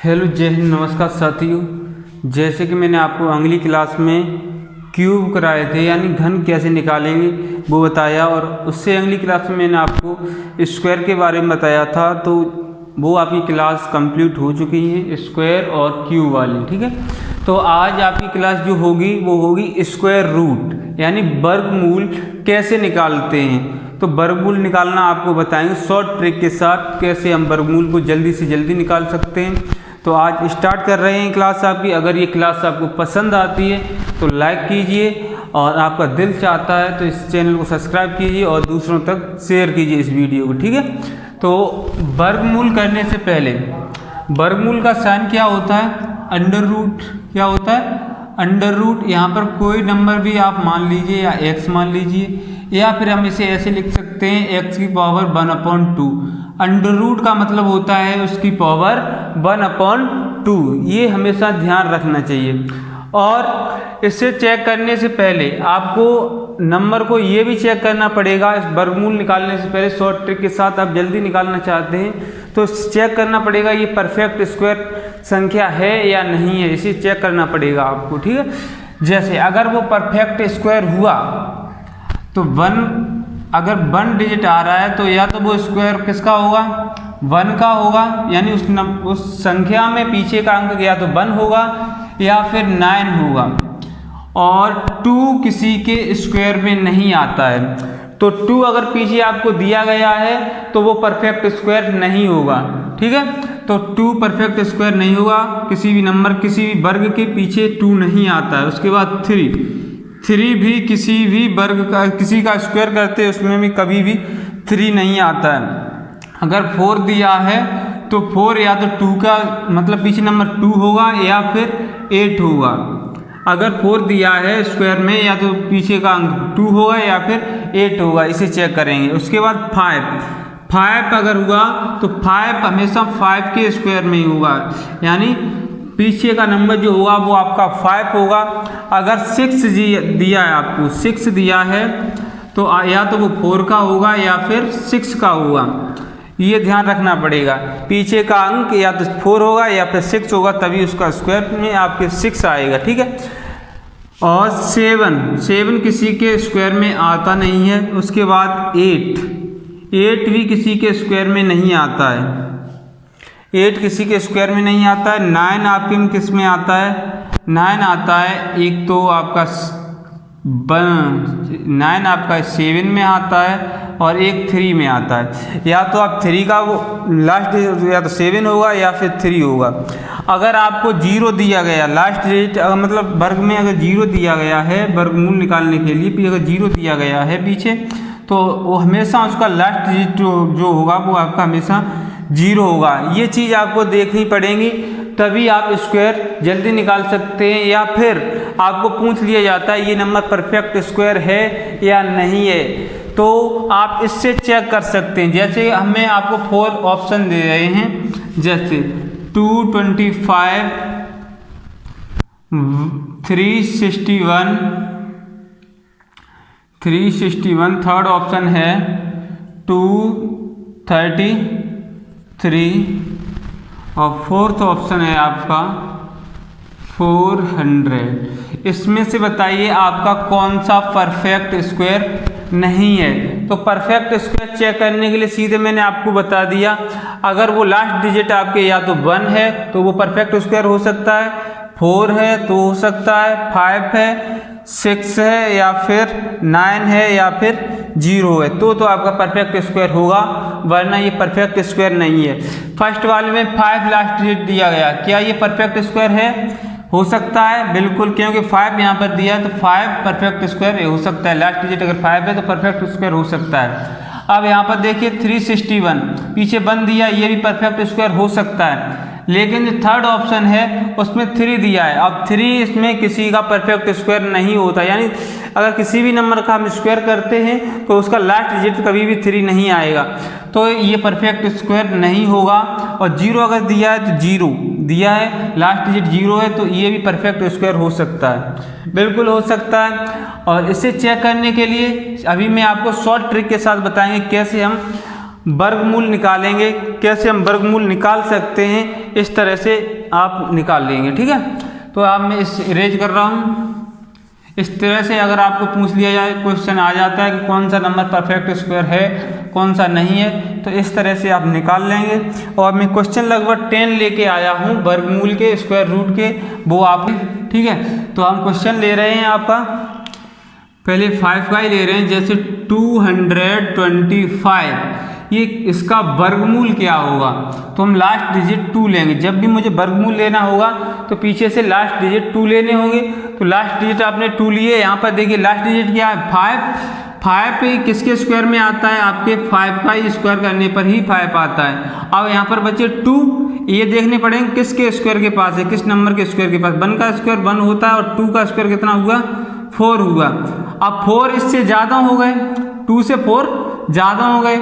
Hello जय हिंद, नमस्कार साथियों। जैसे कि मैंने आपको अगली क्लास में क्यूब कराए थे यानी घन कैसे निकालेंगे वो बताया, और उससे अगली क्लास में मैंने आपको स्क्वायर के बारे में बताया था। तो वो आपकी क्लास कंप्लीट हो चुकी है, स्क्वायर और क्यूब वाली। ठीक है, तो आज आपकी क्लास जो होगी वो होगी स्क्वायर रूट यानी वर्गमूल कैसे निकालते हैं। तो वर्गमूल निकालना आपको बताएंगे शॉर्ट ट्रिक के साथ, कैसे हम वर्गमूल को जल्दी से जल्दी निकाल सकते हैं। तो आज स्टार्ट कर रहे हैं क्लास आपकी। अगर ये क्लास आपको पसंद आती है तो लाइक कीजिए, और आपका दिल चाहता है तो इस चैनल को सब्सक्राइब कीजिए और दूसरों तक शेयर कीजिए इस वीडियो को। ठीक है, तो वर्गमूल करने से पहले वर्गमूल का साइन क्या होता है? Under root. क्या होता है? Under root. यहाँ पर कोई नंबर भी आप मान लीजिए या x मान लीजिए, या फिर हम इसे ऐसे लिख सकते हैं x की पावर 1/2। अंडर रूट का मतलब होता है उसकी पावर 1/2। ये हमेशा ध्यान रखना चाहिए। और इसे चेक करने से पहले आपको नंबर को ये भी चेक करना पड़ेगा। इस वर्गमूल निकालने से पहले शॉर्ट ट्रिक के साथ आप जल्दी निकालना चाहते हैं तो चेक करना पड़ेगा ये परफेक्ट स्क्वायर संख्या है या नहीं है, इसे चेक करना पड़ेगा आपको। ठीक है, जैसे अगर वो परफेक्ट स्क्वायर हुआ तो अगर 1 डिजिट आ रहा है तो या तो वो स्क्वायर किसका होगा? 1 का होगा, यानी उस संख्या में पीछे का अंक या तो 1 होगा या फिर 9 होगा। और 2 किसी के स्क्वायर में नहीं आता है, तो 2 अगर पीछे आपको दिया गया है तो वो परफेक्ट स्क्वायर नहीं होगा। ठीक है, तो 2 परफेक्ट स्क्वायर नहीं होगा। किसी भी नंबर, किसी भी वर्ग के पीछे 2 नहीं आता है। उसके बाद 3 भी किसी भी वर्ग का, किसी का स्क्वायर करते हैं उसमें भी कभी भी 3 नहीं आता है। अगर 4 दिया है तो 4 या तो 2 का मतलब पीछे नंबर 2 होगा या फिर 8 होगा। अगर 4 दिया है स्क्वायर में या तो पीछे का अंक 2 होगा या फिर 8 होगा, इसे चेक करेंगे। उसके बाद 5 अगर हुआ तो 5 हमेशा 5 के स्क्वायर में ही होगा, यानी पीछे का नंबर जो होगा वो आपका 5 होगा। अगर 6 दिया है, आपको 6 दिया है तो या तो वो 4 का होगा या फिर 6 का होगा। ये ध्यान रखना पड़ेगा, पीछे का अंक या तो 4 होगा या फिर 6 होगा, तभी उसका स्क्वायर में आपके 6 आएगा। ठीक है, और 7 किसी के स्क्वायर में आता नहीं है। उसके बाद 8 भी किसी के स्क्वायर में नहीं आता है। 8 किसी के स्क्वायर में नहीं आता है। 9 आपके में किस में आता है? 9 आता है, एक तो आपका 9 आपका 7 में आता है और एक 3 में आता है। या तो आप 3 का वो लास्ट या तो 7 होगा या फिर 3 होगा। अगर आपको 0 दिया गया लास्ट डिजिट, मतलब वर्ग में अगर 0 दिया गया है वर्गमूल निकालने के लिए, फिर अगर 0 दिया गया है पीछे, तो वो हमेशा उसका लास्ट डिजिट जो होगा वो आपका हमेशा 0 होगा। ये चीज़ आपको देखनी पड़ेगी, तभी आप स्क्वायर जल्दी निकाल सकते हैं। या फिर आपको पूछ लिया जाता है ये नंबर परफेक्ट स्क्वायर है या नहीं है, तो आप इससे चेक कर सकते हैं। जैसे हमें आपको 4 ऑप्शन दे रहे हैं, जैसे 225, 361, थर्ड ऑप्शन है 233 और फोर्थ ऑप्शन है आपका 400। इसमें से बताइए आपका कौन सा परफेक्ट स्क्वायर नहीं है। तो परफेक्ट स्क्वायर चेक करने के लिए सीधे मैंने आपको बता दिया, अगर वो लास्ट डिजिट आपके या तो 1 है तो वो परफेक्ट स्क्वायर हो सकता है, 4 है तो हो सकता है, 5 है, 6 है या फिर 9 है या फिर 0 है, तो आपका परफेक्ट स्क्वायर होगा, वरना ये परफेक्ट स्क्वायर नहीं है। फर्स्ट वाले में 5 लास्ट डिजिट दिया गया, क्या ये परफेक्ट स्क्वायर है? हो सकता है, बिल्कुल, क्योंकि 5 यहाँ पर दिया है तो 5 परफेक्ट स्क्वायर हो सकता है। लास्ट डिजिट अगर 5 है तो परफेक्ट स्क्वायर हो सकता है। अब यहाँ पर देखिए 361, पीछे 1 दिया, ये भी परफेक्ट स्क्वायर हो सकता है। लेकिन जो थर्ड ऑप्शन है उसमें 3 दिया है। अब 3 इसमें किसी का परफेक्ट स्क्वायर नहीं होता, यानी अगर किसी भी नंबर का हम स्क्वायर करते हैं तो उसका लास्ट डिजिट कभी भी 3 नहीं आएगा, तो ये परफेक्ट स्क्वायर नहीं होगा। और 0 अगर दिया है तो 0 दिया है, लास्ट डिजिट 0 है, तो ये भी परफेक्ट स्क्वायर हो सकता है, बिल्कुल हो सकता है। और इसे चेक करने के लिए अभी मैं आपको शॉर्ट ट्रिक के साथ बताएंगे कैसे हम वर्गमूल निकालेंगे, कैसे हम वर्गमूल निकाल सकते हैं। इस तरह से आप निकाल लेंगे। ठीक है, तो अब मैं इस इरेज कर रहा हूँ। इस तरह से अगर आपको पूछ लिया जाए, क्वेश्चन आ जाता है कि कौन सा नंबर परफेक्ट स्क्वायर है, कौन सा नहीं है, तो इस तरह से आप निकाल लेंगे। और मैं क्वेश्चन लगभग 10 लेके आया हूँ वर्गमूल के, स्क्वायर रूट के, वो आप, ठीक है। तो हम क्वेश्चन ले रहे हैं आपका, पहले 5 का ही ले रहे हैं। जैसे 225, ये इसका वर्गमूल क्या होगा, तो हम लास्ट डिजिट 2 लेंगे। जब भी मुझे वर्गमूल लेना होगा तो पीछे से लास्ट डिजिट 2 लेने होंगे। तो लास्ट डिजिट आपने 2 लिए, यहाँ पर देखिए लास्ट डिजिट क्या है, 5। 5 किसके स्क्वायर में आता है, आपके 5 का ही स्क्वायर करने पर ही 5 आता है। अब यहाँ पर बचे 2, ये देखने पड़ेंगे किसके स्क्वायर के पास है, किस नंबर के स्क्वायर के पास। 1 का स्क्वायर 1 होता है और 2 का स्क्वायर कितना हुआ, 4 हुआ। अब 4 इससे ज़्यादा हो गए, 2 से 4 ज़्यादा हो गए,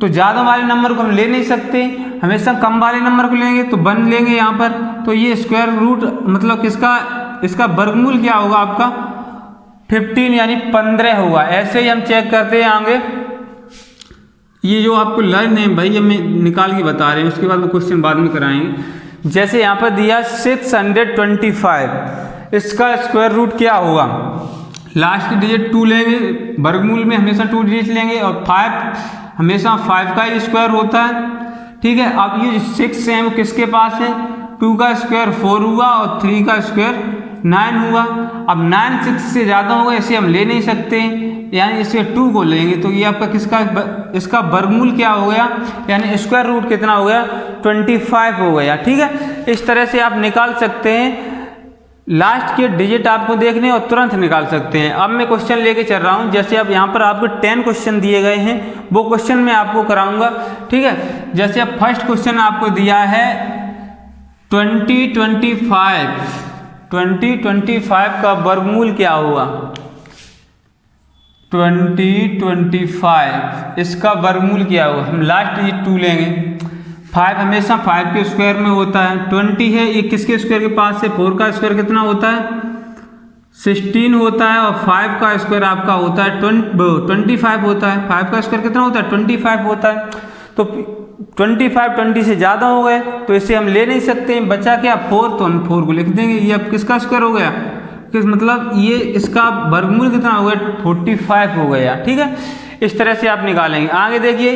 तो ज़्यादा वाले नंबर को हम ले नहीं सकते, हमेशा कम वाले नंबर को लेंगे। तो 1 लेंगे यहाँ पर, तो ये स्क्वायर रूट मतलब किसका, इसका वर्गमूल क्या होगा आपका 15 यानी 15 होगा। ऐसे ही हम चेक करते हैं आगे। ये जो आपको लर्न है भाई, हम निकाल के बता रहे हैं, उसके बाद क्वेश्चन बाद में कराएंगे। जैसे यहाँ पर दिया 625, इसका स्क्वायर रूट क्या होगा, लास्ट डिजिट 2 लेंगे, वर्गमूल में हमेशा 2 डिजिट लेंगे, और 5 हमेशा 5 का ही स्क्वायर होता है। ठीक है, अब ये 6 है वो किसके पास है, 2 का स्क्वायर 4 हुआ और 3 का स्क्वायर 9 हुआ। अब 9 6 से ज़्यादा होगा, इसे हम ले नहीं सकते, यानी इसे 2 को लेंगे। तो ये आपका किसका, इसका वर्गमूल क्या हो गया, यानी स्क्वायर रूट कितना हो गया, 25 हो गया। ठीक है, इस तरह से आप निकाल सकते हैं। लास्ट के डिजिट आपको देखने और तुरंत निकाल सकते हैं। अब मैं क्वेश्चन लेके चल रहा हूँ। जैसे अब यहाँ पर आपको 10 क्वेश्चन दिए गए हैं, वो क्वेश्चन मैं आपको कराऊंगा। ठीक है, जैसे अब फर्स्ट क्वेश्चन आपको दिया है 2025 का वर्गमूल क्या हुआ, 2025 इसका वर्गमूल क्या हुआ, हम लास्ट डिजिट 2 लेंगे। 5 हमेशा 5 के स्क्वायर में होता है। 20 है, ये किसके स्क्वायर के पास है, 4 का स्क्वायर कितना होता है, 16 होता है, और 5 का स्क्वायर आपका होता है 25 होता है। 5 का स्क्वायर कितना होता है, 25 होता है। तो 25 20 से ज़्यादा हो गए, तो इसे हम ले नहीं सकते हैं। बचा क्या, 4, तो हम 4 को लिख देंगे। ये अब किसका स्क्वायर हो गया, किस मतलब ये इसका वर्गमूल कितना हो गया, 45 हो गया। ठीक है, इस तरह से आप निकालेंगे। आगे देखिए,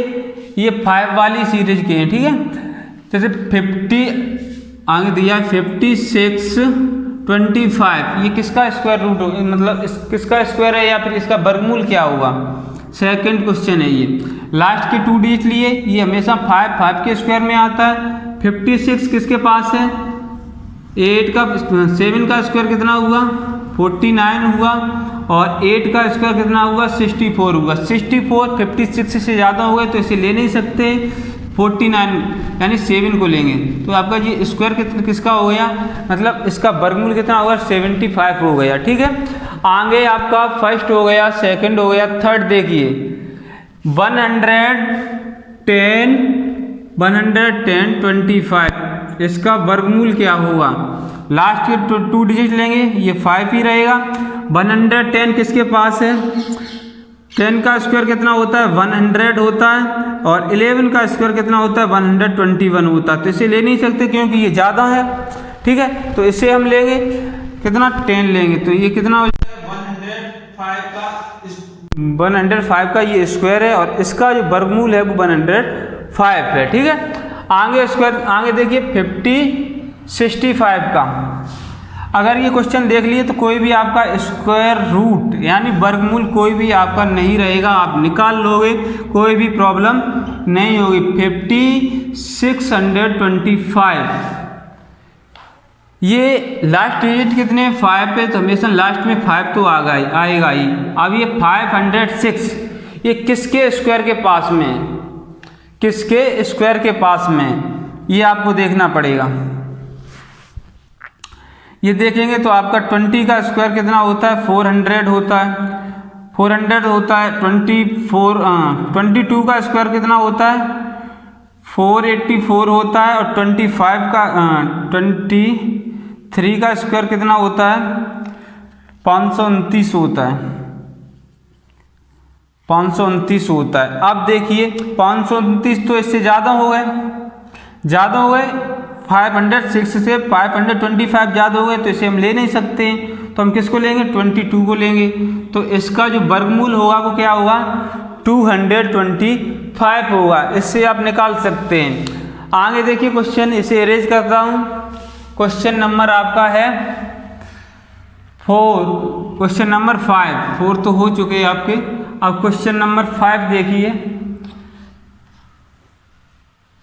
ये 5 वाली सीरीज के हैं। ठीक है, जैसे 50 आगे दिया 56 25, ये किसका स्क्वायर रूट हो, मतलब किसका स्क्वायर है या फिर इसका वर्गमूल क्या होगा, सेकंड क्वेश्चन है ये। लास्ट के 2 डिजिट लिए, ये हमेशा 5 के स्क्वायर में आता है। 56 किसके पास है, 7 का स्क्वायर कितना हुआ, 49 हुआ, और 8 का स्क्वायर कितना हुआ, 64 हुआ। 64 56 से ज़्यादा हो गए, तो इसे ले नहीं सकते। 49 यानी 7 को लेंगे, तो आपका ये स्क्वायर किसका हो गया, मतलब इसका वर्गमूल कितना होगा, 75 हो गया। ठीक है, आगे आपका फर्स्ट हो गया, सेकंड हो गया, थर्ड देखिए 110 25, इसका वर्गमूल क्या होगा, लास्ट के 2 डिजिट लेंगे, ये 5 ही रहेगा। 110 किसके पास है, 10 का स्क्वायर कितना होता है, 100 होता है, और 11 का स्क्वायर कितना होता है, 121 होता है। तो इसे ले नहीं सकते क्योंकि ये ज़्यादा है। ठीक है, तो इसे हम लेंगे कितना, 10 लेंगे, तो ये कितना हो जाएगा, 105 का ये स्क्वायर है, और इसका जो वर्गमूल है वो 105 है। ठीक है, आगे स्क्वायर, आगे देखिए 65 का, अगर ये क्वेश्चन देख लिए तो कोई भी आपका स्क्वायर रूट यानी वर्गमूल कोई भी आपका नहीं रहेगा, आप निकाल लोगे, कोई भी प्रॉब्लम नहीं होगी। 5625, ये लास्ट डिजिट कितने, 5 पे, तो हमेशा लास्ट में 5 तो आएगा ही। अब ये 506, ये किसके स्क्वायर के पास में, किसके स्क्वायर के पास में, ये आपको देखना पड़ेगा। ये देखेंगे तो आपका 20 का स्क्वायर कितना होता है, 400 होता है, 400 होता है। 22 का स्क्वायर कितना होता है, 484 होता है, और 23 का स्क्वायर कितना होता है, 529 होता है, 529 होता है। अब देखिए 529 तो इससे ज़्यादा हो गए, 506 से 525 ज़्यादा हो गए तो इसे हम ले नहीं सकते हैं, तो हम किसको लेंगे 22 को लेंगे। तो इसका जो वर्गमूल होगा वो क्या होगा 225 होगा। इससे आप निकाल सकते हैं। आगे देखिए क्वेश्चन, इसे इरेज करता हूँ। क्वेश्चन नंबर आपका है 4, क्वेश्चन नंबर 5, 4 तो हो चुके हैं आपके। अब क्वेश्चन नंबर 5 देखिए।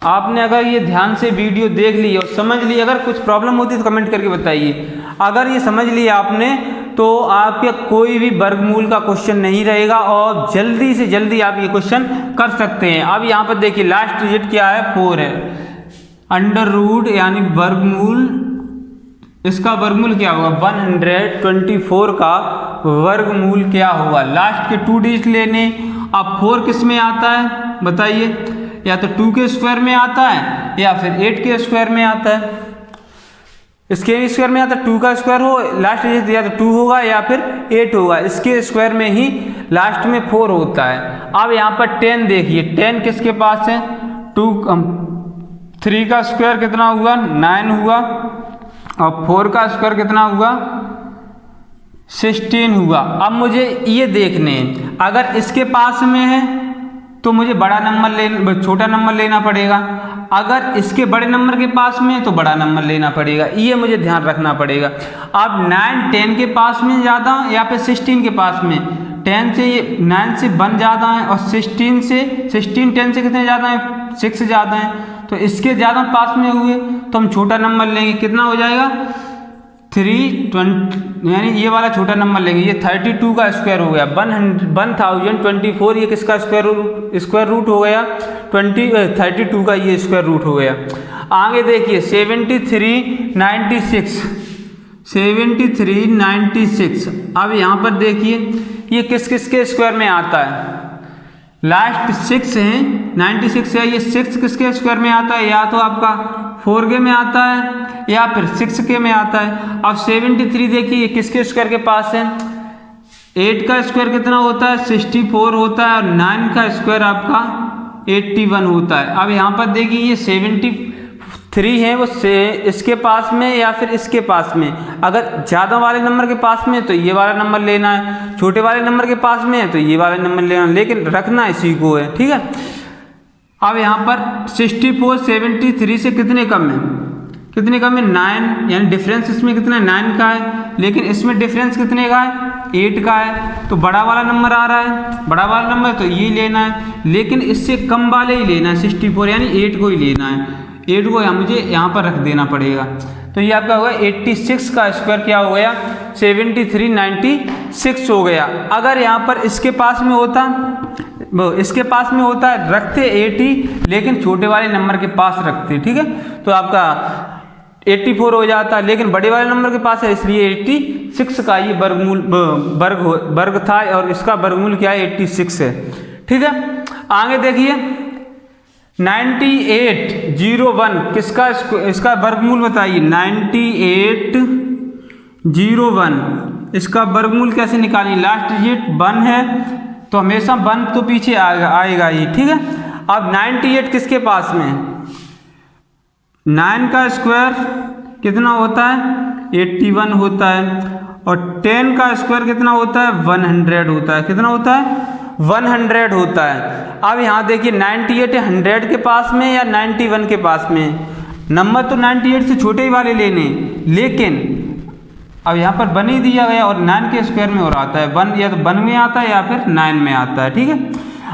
आपने अगर ये ध्यान से वीडियो देख ली और समझ ली, अगर कुछ प्रॉब्लम होती है तो कमेंट करके बताइए। अगर ये समझ लिया आपने तो आपके कोई भी वर्गमूल का क्वेश्चन नहीं रहेगा और जल्दी से जल्दी आप ये क्वेश्चन कर सकते हैं। अब यहाँ पर देखिए लास्ट डिजिट क्या है 4 है। अंडर रूट यानी वर्गमूल, इसका वर्गमूल क्या होगा 124 का वर्गमूल क्या होगा। लास्ट के 2 डिजिट लेने। अब 4 किस में आता है बताइए, या तो 2 के स्क्वायर में आता है या फिर 8 के स्क्वायर में आता है। इसके स्क्वायर में आता है 2 का स्क्वायर हो, लास्ट डिजिट या तो 2 होगा या फिर 8 होगा। इसके स्क्वायर में ही लास्ट में 4 होता है। अब यहाँ पर 10 देखिए, 10 किसके पास है 3 का स्क्वायर कितना हुआ 9 हुआ, और 4 का स्क्वायर कितना हुआ 16 हुआ। अब मुझे ये देखने, अगर इसके पास में है तो मुझे बड़ा नंबर लेना, छोटा नंबर लेना पड़ेगा। अगर इसके बड़े नंबर के पास में तो बड़ा नंबर लेना पड़ेगा, ये मुझे ध्यान रखना पड़ेगा। अब 9 10 के पास में ज़्यादा या फिर 16 के पास में। 10 से ये 9 से 1 ज़्यादा है और 16 10 से कितने ज़्यादा है 6 ज़्यादा है, तो इसके ज़्यादा पास में हुए तो हम छोटा नंबर लेंगे। कितना हो जाएगा 320, यानी ये वाला छोटा नंबर लेंगे। ये 32 का स्क्वायर हो गया 1024, ये किसका स्क्वायर रूट हो गया 32 का ये स्क्वायर रूट हो गया। आगे देखिए 7396। अब यहाँ पर देखिए ये किस के स्क्वायर में आता है, लास्ट 6 है 96 है, ये 6 किसके स्क्वायर में आता है, या तो आपका 4 के में आता है या फिर 6 के में आता है। अब 73 देखिए ये किसके स्क्वायर के पास है, 8 का स्क्वायर कितना होता है 64 होता है, और 9 का स्क्वायर आपका 81 होता है। अब यहाँ पर देखिए ये 73 है वो इसके पास में या फिर इसके पास में। अगर ज़्यादा वाले नंबर के पास में तो ये वाला नंबर लेना है, छोटे वाले नंबर के पास में है तो ये वाला नंबर लेना है, लेकिन रखना इसी को है, ठीक है। अब यहाँ पर 64 73 से कितने कम है 9, यानी डिफरेंस इसमें कितना 9 का है, लेकिन इसमें डिफरेंस कितने का है 8 का है। तो बड़ा वाला नंबर आ रहा है, बड़ा वाला नंबर तो ये लेना है, लेकिन इससे कम वाले ही लेना है 64, यानी 8 को ही लेना है। 8 को मुझे यहाँ पर रख देना पड़ेगा। तो ये आपका होगा 86 का स्क्वायर क्या हो गया 7396 हो गया। अगर यहाँ पर इसके पास में होता है रखते 80, लेकिन छोटे वाले नंबर के पास रखते, ठीक है, तो आपका 84 हो जाता, लेकिन बड़े वाले नंबर के पास है इसलिए 86 का ये वर्ग था, और इसका वर्गमूल क्या है 86 है, ठीक है। आगे देखिए 9801 किसका इसका वर्गमूल बताइए 9801 इसका वर्गमूल कैसे निकालिए। लास्ट डिजिट 1 है तो हमेशा 1 तो पीछे आएगा ही, ठीक है। अब 98 किसके पास में 9 का स्क्वायर कितना होता है 81 होता है, और 10 का स्क्वायर कितना होता है 100 होता है। कितना होता है 100 होता है। अब यहाँ देखिए 98 100 के पास में या 91 के पास में। नंबर तो 98 से छोटे ही वाले लेने, लेकिन अब यहाँ पर 1 ही दिया गया और 9 के स्क्वायर में और आता है 1, या तो 1 में आता है या फिर 9 में आता है, ठीक है।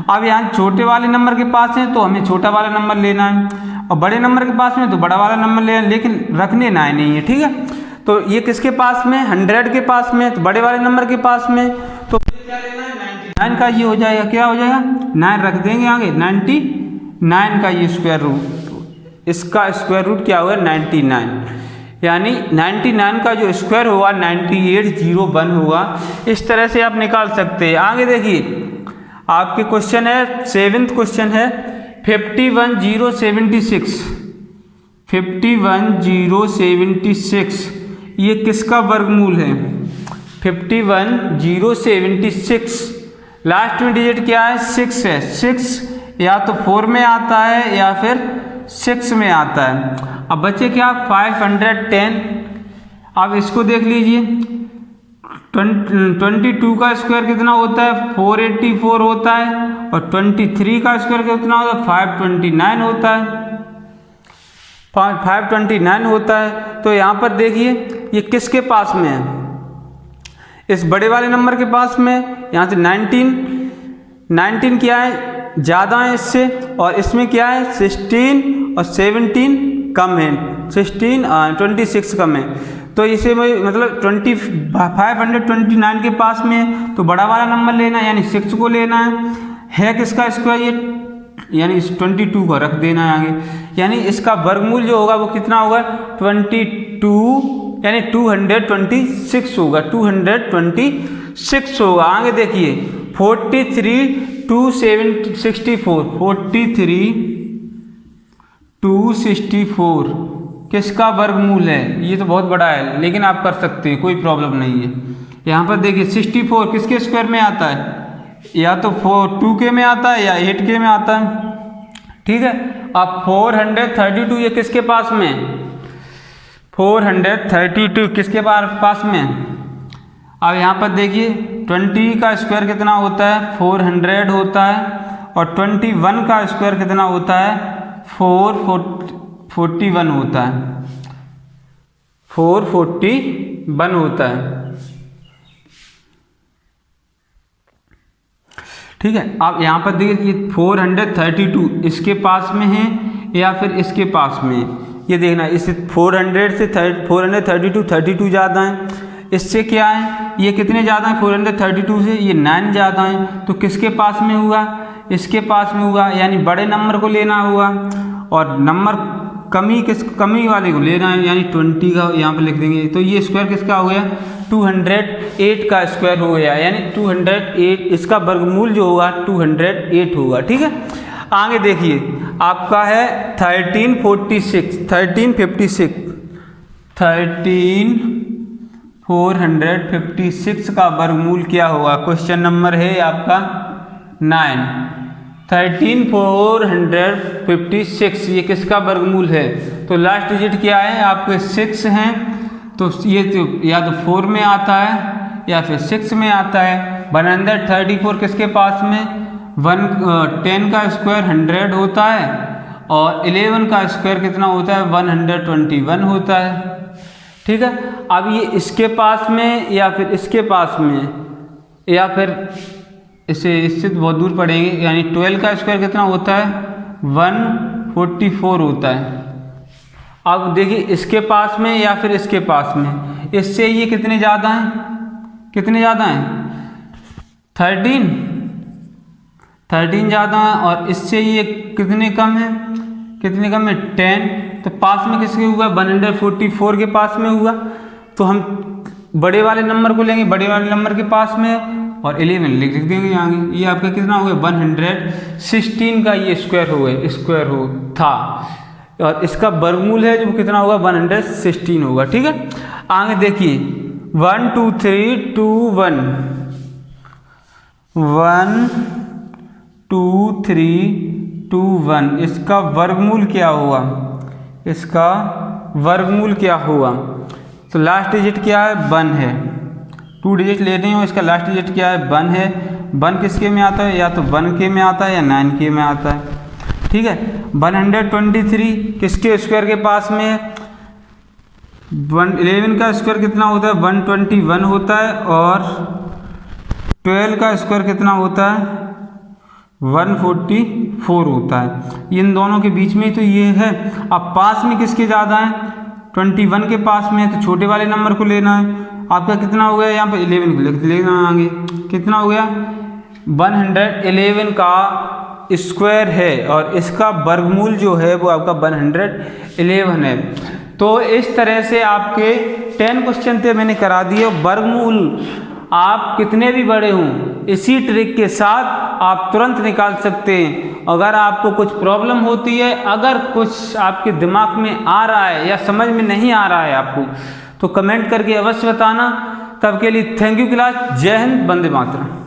अब यहाँ छोटे वाले नंबर के पास है तो हमें छोटा वाला नंबर लेना है, और बड़े नंबर के पास में तो बड़ा वाला नंबर लेना है, लेकिन रखने 9 नहीं है, ठीक है। तो ये किसके पास में 100 के पास में, तो बड़े वाले नंबर के पास में, तो क्या लेना है 99 का ये हो जाएगा, क्या हो जाएगा 9 रख देंगे आगे 99 का ये स्क्वायर रूट, इसका स्क्वायर रूट क्या हुआ 99, यानी 99 का जो स्क्वायर होगा 9801 होगा। इस तरह से आप निकाल सकते हैं। आगे देखिए आपके क्वेश्चन है 7th क्वेश्चन है 51076 ये किसका वर्गमूल है 51076। लास्ट में डिजिट क्या है 6 है, 6 या तो 4 में आता है या फिर 6 में आता है। अब बचे क्या 510। अब इसको देख लीजिए 22 का स्क्वायर कितना होता है 484 होता है और 23 का स्क्वायर कितना होता है 529 होता है 529 होता है। तो यहाँ पर देखिए ये किसके पास में है, इस बड़े वाले नंबर के पास में। यहाँ से 19 क्या है ज़्यादा है इससे, और इसमें क्या है 16 और 17 कम है, 26 कम है। तो इसे मतलब 529 के पास में है, तो बड़ा वाला नंबर लेना है यानी 6 को लेना है किसका स्क्वायर ये यानी इस 22 को रख देना है आगे, यानी इसका वर्गमूल जो होगा वो कितना होगा 22 यानी 226 होगा, 226 होगा। आगे देखिए 43 264 43 264 किसका वर्गमूल है, ये तो बहुत बड़ा है लेकिन आप कर सकते हैं कोई प्रॉब्लम नहीं है। यहाँ पर देखिए 64 किसके स्क्वायर में आता है, या तो 2k में आता है या 8k में आता है, ठीक है। अब 432 ये किसके पास में, 432 किसके पास में। अब यहाँ पर देखिए 20 का स्क्वायर कितना होता है 400 होता है, और 21 का स्क्वायर कितना होता है 441 होता है, 441 होता है, ठीक है। अब यहाँ पर देखिए 432 इसके पास में है या फिर इसके पास में, ये देखना इस 400 से 432 ज़्यादा है, इससे क्या है ये कितने ज़्यादा है 432 से ये 9 ज़्यादा है, तो किसके पास में हुआ इसके पास में हुआ, यानी बड़े नंबर को लेना हुआ, और नंबर कमी वाले को लेना है यानी 20 का यहाँ पर लिख देंगे। तो ये स्क्वायर किसका हो गया 208 का स्क्वायर हो गया, यानी 208 इसका वर्गमूल जो होगा 208 होगा, ठीक है। आगे देखिए आपका है 456 का वर्गमूल क्या होगा, क्वेश्चन नंबर है आपका 9। 13456 ये किसका वर्गमूल है, तो लास्ट डिजिट क्या है आपके 6 हैं, तो ये तो या तो 4 में आता है या फिर 6 में आता है। 134 किसके पास में 10 का स्क्वायर 100 होता है, और 11 का स्क्वायर कितना होता है 121 होता है, ठीक है। अब ये इसके पास में या फिर इसके पास में या फिर इससे तो बहुत दूर पड़ेंगे, यानी 12 का स्क्वायर कितना होता है 144 होता है। अब देखिए इसके पास में या फिर इसके पास में, इससे ये कितने ज़्यादा हैं 13 ज़्यादा है, और इससे ये कितने कम है 10। तो पास में किसके हुआ 144 के पास में हुआ, तो हम बड़े वाले नंबर को लेंगे, बड़े वाले नंबर के पास में और 11 लिख देंगे आगे। ये आपका कितना हो गया 116 का ये स्क्वायर हो था, और इसका वर्गमूल है जो कितना होगा 116 होगा, ठीक है। आगे देखिए 1 2 3 2 1 1 2 3 2 1 इसका वर्गमूल क्या हुआ, इसका वर्गमूल क्या हुआ, तो लास्ट डिजिट क्या है 1 है, 2 डिजिट ले रही हूँ, इसका लास्ट डिजिट क्या है 1 है। 1 किसके में आता है, या तो 1k में आता है या 9k में आता है, ठीक है। 123 किसके स्क्वायर के पास में है 11 का स्क्वायर कितना होता है 121 होता है, और 12 का स्क्वायर कितना होता है 144 होता है। इन दोनों के बीच में तो ये है। अब पास में किसके ज़्यादा है 21 के पास में है, तो छोटे वाले नंबर को लेना है। आपका कितना हो गया यहाँ पे 11 लिख लेना आगे, कितना हो गया 111 का स्क्वायर है, और इसका वर्गमूल जो है वो आपका 111 है। तो इस तरह से आपके 10 क्वेश्चन थे मैंने करा दिए। वर्गमूल आप कितने भी बड़े हों इसी ट्रिक के साथ आप तुरंत निकाल सकते हैं। अगर आपको कुछ प्रॉब्लम होती है, अगर कुछ आपके दिमाग में आ रहा है या समझ में नहीं आ रहा है आपको, तो कमेंट करके अवश्य बताना। तब के लिए थैंक यू क्लास। जय हिंद, वंदे मातरम।